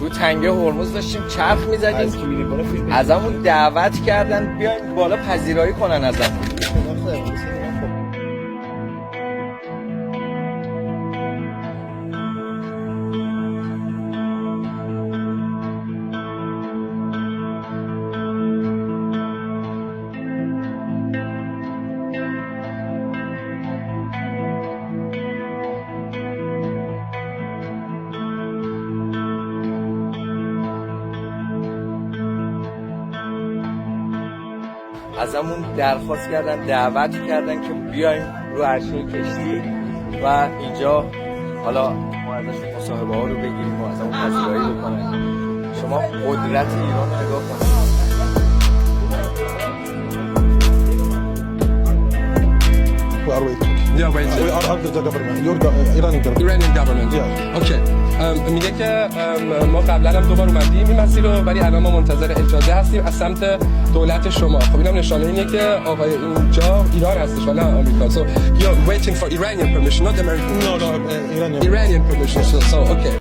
تو تنگه هرمز داشتیم چرخ میزدیم، ازمون دعوت کردن بیایم بالا پذیرایی کنن ازمون. ازمون درخواست کردن، دعوت کردن که بیایم رو عرشه کشتی و اینجا حالا ما ازشون مصاحبه ها رو بگیریم و ازمون پذیرایی بکنن. شما قدرت ایران رو نگاه کنید. Yeah, wait. We are under the government. Your Iranian government. Iranian government. Yeah. Okay. میگه که ما قبلا هم دوبار اومدیم این مسیر رو، ولی الان ما منتظر اجازه هستیم از سمت دولت شما. خب اینم نشانه اینه که آقای اینجا ایران هستش و نه آمریکا. So you're waiting for Iranian permission, not American. No, Iranian. Iranian permission. So okay.